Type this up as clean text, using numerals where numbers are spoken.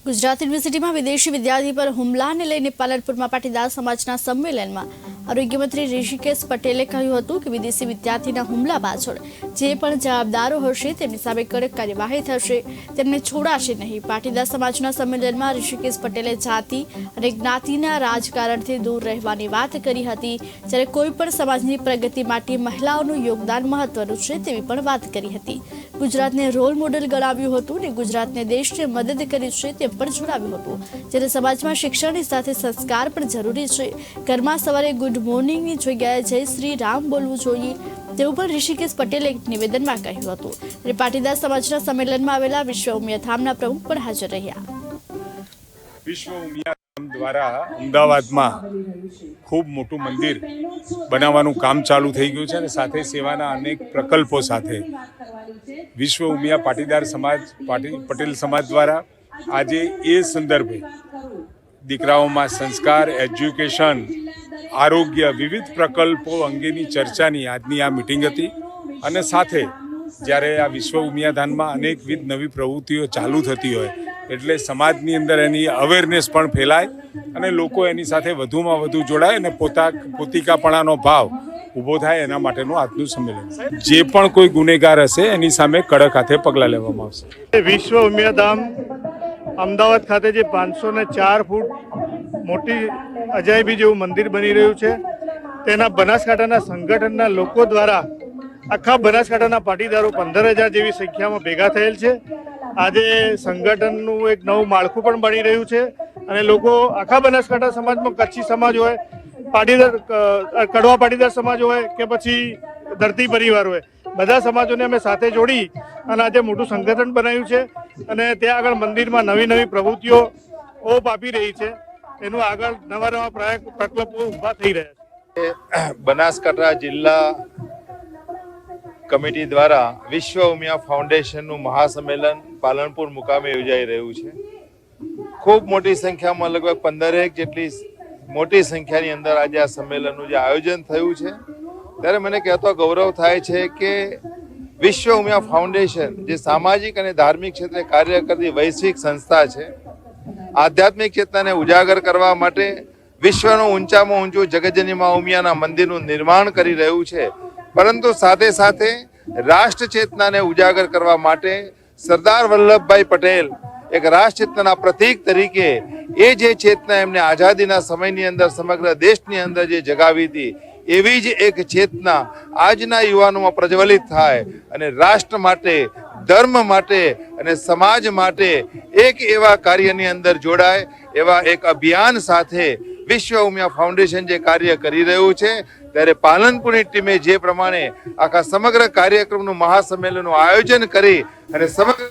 ગુજરાત યુનિવર્સિટીમાં વિદેશી વિદ્યાર્થી પર હુમલાને લઈને પાલનપુરમાં પાટીદાર સમાજના સંમેલનમાં આરોગ્ય મંત્રી ઋષિકેશ પટેલે કહ્યું હતું કે વિદેશી વિદ્યાર્થીના હુમલા પાછળ જે પણ જવાબદારો હશે તેમની સામે કડક કાર્યવાહી થશે, તેમને છોડાશે નહીં। પાટીદાર સમાજના સંમેલનમાં ઋષિકેશ પટેલે જાતિ અને જ્ઞાતિના રાજકારણથી દૂર રહેવાની વાત કરી હતી, જ્યારે કોઈ પણ સમાજની પ્રગતિ માટે મહિલાઓનું યોગદાન મહત્વનું છે તેવી પણ વાત કરી હતી। ગુજરાતને રોલ મોડેલ ગણાવ્યું હતું અને ગુજરાતને દેશને મદદ કરી છે તેમ પણ જણાવ્યું હતું, જ્યારે સમાજમાં શિક્ષણની સાથે સંસ્કાર પણ જરૂરી છે। ઘરમાં સવારે ગુડ મોર્નિંગની જગ્યાએ જય શ્રી રામ બોલવું જોઈએ તેવું પણ ઋષિકેશ પટેલે એક નિવેદનમાં કહ્યું હતું। અને પાટીદાર સમાજના સંમેલનમાં આવેલા વિશ્વ ઉમિયા ધામના પ્રમુખ પણ હાજર રહ્યા। વિશ્વ ઉમિયા ધામ દ્વારા અમદાવાદમાં ખૂબ મોટું મંદિર બનાવવાનું કામ ચાલુ થઈ ગયું છે અને સાથે સેવાના અનેક પ્રકલ્પો સાથે વિશ્વ ઉમિયા પાટીદાર સમાજ પટેલ સમાજ દ્વારા આજે એ સંદર્ભે દીકરાઓમાં સંસ્કાર, એજ્યુકેશન, આરોગ્ય, વિવિધ પ્રકલ્પો અંગેની ચર્ચાની આજની આ મિટિંગ હતી। અને સાથે જ્યારે આ વિશ્વ ઉમિયા ધામમાં અનેકવિધ નવી પ્રવૃત્તિઓ ચાલુ થતી હોય એટલે સમાજની અંદર એની અવેરનેસ પણ ફેલાય અને લોકો એની સાથે વધુમાં વધુ જોડાય અને પોતિકાપણાનો ભાવ ઊભો થાય, એના માટેનું આજનું સંમેલન। જે પણ કોઈ ગુનેગાર હશે એની સામે કડક હાથે પગલાં લેવામાં આવશે। વિશ્વ ઉમિયા ધામ અમદાવાદ ખાતે જે 504 ફૂટ મોટી અજાયબી જેવું મંદિર બની રહ્યું છે તેના બનાસકાંઠાના સંગઠનના લોકો દ્વારા આખા બનાસકાંઠાના પાટીદારો 15,000 જેવી સંખ્યામાં ભેગા થયેલ છે। આજે સંગઠનનું એક નવું માળખું પણ બની રહ્યું છે અને લોકો આખા બનાસકાંઠા સમાજમાં કચ્છી સમાજ હોય, પાટીદાર કડવા પાટીદાર સમાજ હોય કે પછી ધરતી પરિવાર હોય, બધા સમાજોને અમે સાથે જોડી અને આજે મોટું સંગઠન બનાવ્યું છે અને ત્યાં આગળ મંદિરમાં નવી નવી પ્રવૃત્તિઓ ઓપ આપી રહી છે। એનું આગળ નવા પ્રકલ્પો ઊભા થઈ રહ્યા છે। બનાસકાંઠા જિલ્લા કમિટી દ્વારા વિશ્વ ઉમિયા ફાઉન્ડેશનનું મહાસંમેલન પાલનપુર મુકામે યોજાઈ રહ્યું છે। ખૂબ મોટી સંખ્યામાં લગભગ 15 જેટલી મોટી સંખ્યાની અંદર આજે આ સંમેલનનું જે આયોજન થયું છે ત્યારે મને કહેતો ગૌરવ થાય છે કે વિશ્વ ઉમિયા ફાઉન્ડેશન જે સામાજિક અને ધાર્મિક ક્ષેત્રે કાર્ય કરતી વૈશ્વિક સંસ્થા છે, આધ્યાત્મિક ચેતનાને ઉજાગર કરવા માટે વિશ્વનું ઊંચામાં ઊંચું જગતજનની મા ઉમિયાના મંદિરનું નિર્માણ કરી રહ્યું છે, પરંતુ સાથે સાથે રાષ્ટ્ર ચેતનાને ઉજાગર કરવા માટે સરદાર વલ્લભભાઈ પટેલ એક રાષ્ટ્ર ચેતનાના પ્રતીક તરીકે એ જે ચેતના એમને આઝાદીના સમયની અંદર સમગ્ર દેશની અંદર જે જગાવી હતી એવી જ એક ચેતના આજના યુવાનોમાં પ્રજ્વલિત થાય અને રાષ્ટ્ર માટે, ધર્મ માટે અને સમાજ માટે એક એવા કાર્યની અંદર જોડાય એવા એક અભિયાન સાથે વિશ્વ ઉમિયા ફાઉન્ડેશન જે કાર્ય કરી રહ્યું છે ત્યારે પાલનપુરની ટીમે જે પ્રમાણે આખા સમગ્ર કાર્યક્રમનું મહાસંમેલનનું આયોજન કરી અને સમગ્ર